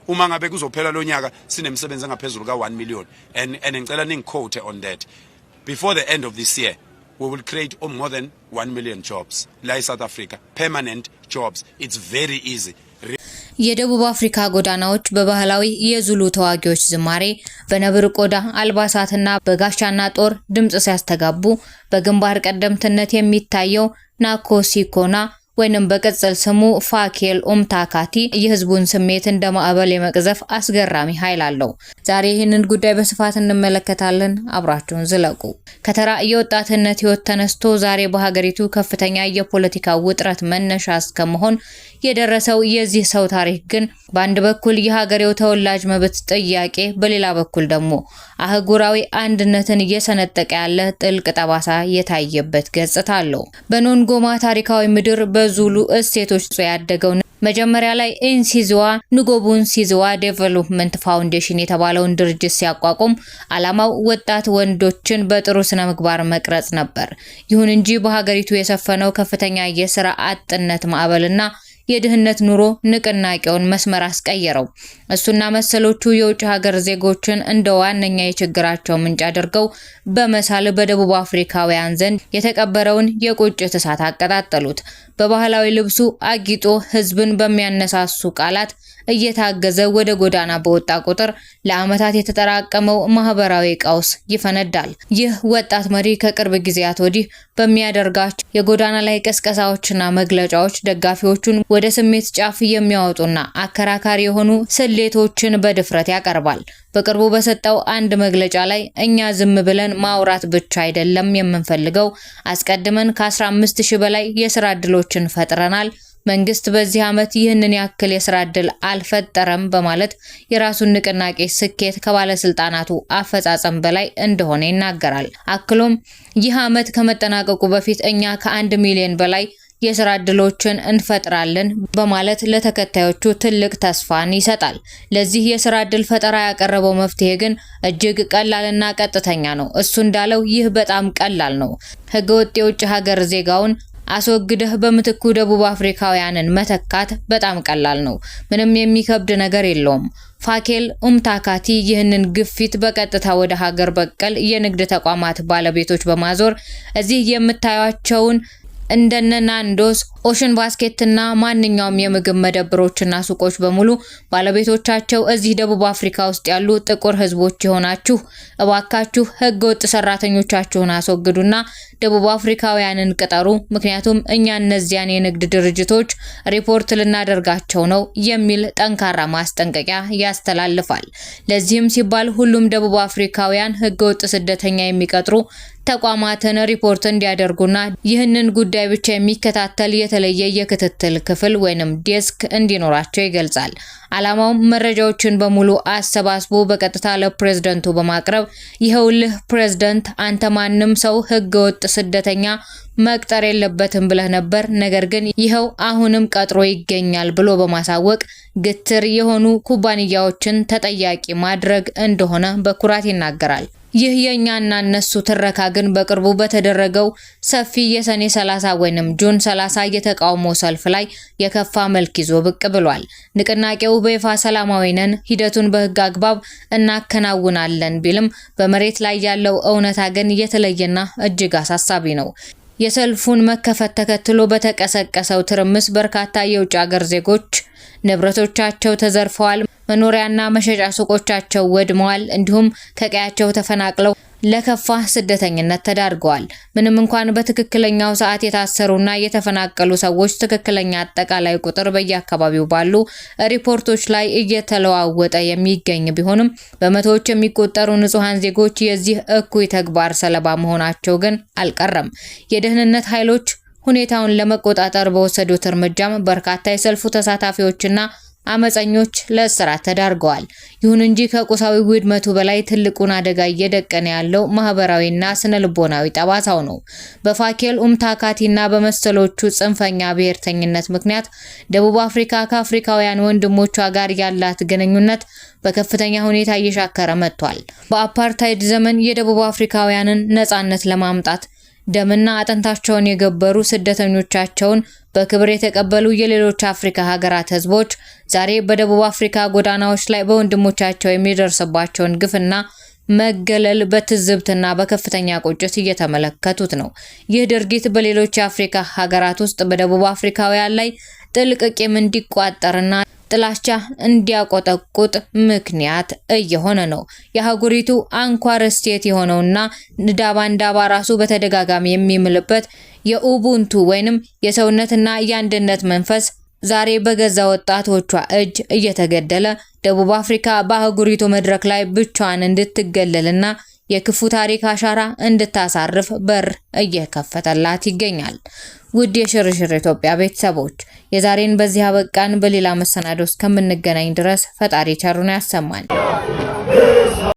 uma ngabe kuzophela lo nyaka sinemsebenzi engaphezulu ka 1 million and ngicela ningiquote on that. Before the end of this year, we will create more than 1 million jobs in South Africa, permanent jobs. It's very easy. የደቡብ አፍሪካ ጎዳናዎች በባህላዊ የዙሉ ተዋጊዎች ዝማሬ በነብር ቆዳ አልባሳትና በጋሻና ጦር ድምጽ ሲያስተጋቡ በግንባር ቀደምትነት የሚታየው ናኮሲኮና ወይንም በቅጽል ስሙ ፋኬል ኡምታካቲ የህዝቡን ስሜት እንደ ማዕበል የመቅዘፍ አስገራሚ ኃይል አለው። ዛሬ ይህንን ጉዳይ በስፋት እንመለከታለን። አብራችሁን ዝለቁ። ከተራ የወጣትነት ህይወት ተነስቶ ዛሬ በሀገሪቱ ከፍተኛ የፖለቲካ ውጥረት መነሻ እስከመሆን የደረሰው የዚህ ሰው ታሪክ ግን በአንድ በኩል የሀገሬው ተወላጅ መብት ጥያቄ፣ በሌላ በኩል ደግሞ አህጉራዊ አንድነትን እየሰነጠቀ ያለ ጥልቅ ጠባሳ የታየበት ገጽታ አለው። በኖንጎማ ታሪካዊ ምድር በዙሉ እሴቶች ያደገው መጀመሪያ ላይ ኢንሲዝዋ ንጎቡን ሲዝዋ ዴቨሎፕመንት ፋውንዴሽን የተባለውን ድርጅት ሲያቋቁም ዓላማው ወጣት ወንዶችን በጥሩ ስነ ምግባር መቅረጽ ነበር። ይሁን እንጂ በሀገሪቱ የሰፈነው ከፍተኛ የሥራ አጥነት ማዕበልና የድህነት ኑሮ ንቅናቄውን መስመር አስቀየረው። እሱና መሰሎቹ የውጭ ሀገር ዜጎችን እንደ ዋነኛ የችግራቸው ምንጭ አድርገው በመሳል በደቡብ አፍሪካውያን ዘንድ የተቀበረውን የቁጭት እሳት አቀጣጠሉት። በባህላዊ ልብሱ አጊጦ ህዝብን በሚያነሳሱ ቃላት እየታገዘ ወደ ጎዳና በወጣ ቁጥር ለዓመታት የተጠራቀመው ማህበራዊ ቀውስ ይፈነዳል። ይህ ወጣት መሪ ከቅርብ ጊዜያት ወዲህ በሚያደርጋቸው የጎዳና ላይ ቅስቀሳዎችና መግለጫዎች ደጋፊዎቹን ወደ ስሜት ጫፍ የሚያወጡና አከራካሪ የሆኑ ስሌቶችን በድፍረት ያቀርባል። በቅርቡ በሰጠው አንድ መግለጫ ላይ እኛ ዝም ብለን ማውራት ብቻ አይደለም የምንፈልገው፣ አስቀድመን ከ15000 በላይ የሥራ ዕድሎችን ፈጥረናል። መንግስት በዚህ ዓመት ይህንን ያክል የሥራ ዕድል አልፈጠረም በማለት የራሱን ንቅናቄ ስኬት ከባለስልጣናቱ አፈጻጸም በላይ እንደሆነ ይናገራል። አክሎም ይህ ዓመት ከመጠናቀቁ በፊት እኛ ከ1 ሚሊዮን በላይ የሥራ ዕድሎችን እንፈጥራለን በማለት ለተከታዮቹ ትልቅ ተስፋን ይሰጣል። ለዚህ የሥራ ዕድል ፈጠራ ያቀረበው መፍትሄ ግን እጅግ ቀላልና ቀጥተኛ ነው። እሱ እንዳለው ይህ በጣም ቀላል ነው። ህገወጥ የውጭ ሀገር ዜጋውን አስወግደህ በምትኩ ደቡብ አፍሪካውያንን መተካት በጣም ቀላል ነው። ምንም የሚከብድ ነገር የለውም። ፋኬል ኡምታካቲ ይህንን ግፊት በቀጥታ ወደ ሀገር በቀል የንግድ ተቋማት ባለቤቶች በማዞር እዚህ የምታዩቸውን እንደነ ናንዶስ፣ ኦሽን ባስኬትና ማንኛውም የምግብ መደብሮችና ሱቆች በሙሉ ባለቤቶቻቸው እዚህ ደቡብ አፍሪካ ውስጥ ያሉ ጥቁር ህዝቦች የሆናችሁ እባካችሁ ህገወጥ ሰራተኞቻችሁን አስወግዱና ደቡብ አፍሪካውያንን ቅጠሩ፣ ምክንያቱም እኛ እነዚያን የንግድ ድርጅቶች ሪፖርት ልናደርጋቸው ነው የሚል ጠንካራ ማስጠንቀቂያ ያስተላልፋል። ለዚህም ሲባል ሁሉም ደቡብ አፍሪካውያን ህገወጥ ስደተኛ የሚቀጥሩ ተቋማትን ሪፖርት እንዲያደርጉና ይህንን ጉዳይ ብቻ የሚከታተል የተለየ የክትትል ክፍል ወይንም ዴስክ እንዲኖራቸው ይገልጻል። ዓላማው መረጃዎችን በሙሉ አሰባስቦ በቀጥታ ለፕሬዝዳንቱ በማቅረብ ይኸውልህ ፕሬዝዳንት፣ አንተ ማንም ሰው ህገወጥ ስደተኛ መቅጠር የለበትም ብለህ ነበር፣ ነገር ግን ይኸው አሁንም ቀጥሮ ይገኛል ብሎ በማሳወቅ ግትር የሆኑ ኩባንያዎችን ተጠያቂ ማድረግ እንደሆነ በኩራት ይናገራል። ይህ የኛና እነሱ ትረካ ግን በቅርቡ በተደረገው ሰፊ የሰኔ 30 ወይንም ጁን 30 የተቃውሞ ሰልፍ ላይ የከፋ መልክ ይዞ ብቅ ብሏል። ንቅናቄው በይፋ ሰላማዊ ነን፣ ሂደቱን በህግ አግባብ እናከናውናለን ቢልም በመሬት ላይ ያለው እውነታ ግን የተለየና እጅግ አሳሳቢ ነው። የሰልፉን መከፈት ተከትሎ በተቀሰቀሰው ትርምስ በርካታ የውጭ ሀገር ዜጎች ንብረቶቻቸው ተዘርፈዋል፣ መኖሪያና መሸጫ ሱቆቻቸው ወድመዋል፣ እንዲሁም ከቀያቸው ተፈናቅለው ለከፋ ስደተኝነት ተዳርገዋል። ምንም እንኳን በትክክለኛው ሰዓት የታሰሩና የተፈናቀሉ ሰዎች ትክክለኛ አጠቃላይ ቁጥር በየአካባቢው ባሉ ሪፖርቶች ላይ እየተለዋወጠ የሚገኝ ቢሆንም በመቶዎች የሚቆጠሩ ንጹሃን ዜጎች የዚህ እኩይ ተግባር ሰለባ መሆናቸው ግን አልቀረም። የደህንነት ኃይሎች ሁኔታውን ለመቆጣጠር በወሰዱት እርምጃም በርካታ የሰልፉ ተሳታፊዎችና አመፀኞች ለእስራት ተዳርገዋል። ይሁን እንጂ ከቁሳዊ ውድመቱ በላይ ትልቁን አደጋ እየደቀነ ያለው ማህበራዊና ስነልቦናዊ ጠባሳው ነው። በፋኬል ኡምታካቲና በመሰሎቹ ጽንፈኛ ብሔርተኝነት ምክንያት ደቡብ አፍሪካ ከአፍሪካውያን ወንድሞቿ ጋር ያላት ግንኙነት በከፍተኛ ሁኔታ እየሻከረ መጥቷል። በአፓርታይድ ዘመን የደቡብ አፍሪካውያንን ነጻነት ለማምጣት ደምና አጥንታቸውን የገበሩ ስደተኞቻቸውን በክብር የተቀበሉ የሌሎች አፍሪካ ሀገራት ህዝቦች ዛሬ በደቡብ አፍሪካ ጎዳናዎች ላይ በወንድሞቻቸው የሚደርስባቸውን ግፍና መገለል በትዝብትና በከፍተኛ ቁጭት እየተመለከቱት ነው። ይህ ድርጊት በሌሎች የአፍሪካ ሀገራት ውስጥ በደቡብ አፍሪካውያን ላይ ጥልቅ ቂም እንዲቋጠርና ጥላቻ እንዲያቆጠቁጥ ምክንያት እየሆነ ነው። የሀገሪቱ አንኳር እሴት የሆነውና ንዳባንዳባ ራሱ በተደጋጋሚ የሚምልበት የኡቡንቱ ወይንም የሰውነትና የአንድነት መንፈስ ዛሬ በገዛ ወጣቶቿ እጅ እየተገደለ ደቡብ አፍሪካ በአህጉሪቱ መድረክ ላይ ብቻዋን እንድትገለልና የክፉ ታሪክ አሻራ እንድታሳርፍ በር እየከፈተላት ይገኛል። ውድ የሽርሽር ኢትዮጵያ ቤተሰቦች የዛሬን በዚህ አበቃን። በሌላ መሰናዶ እስከምንገናኝ ድረስ ፈጣሪ ቸሩን ያሰማን።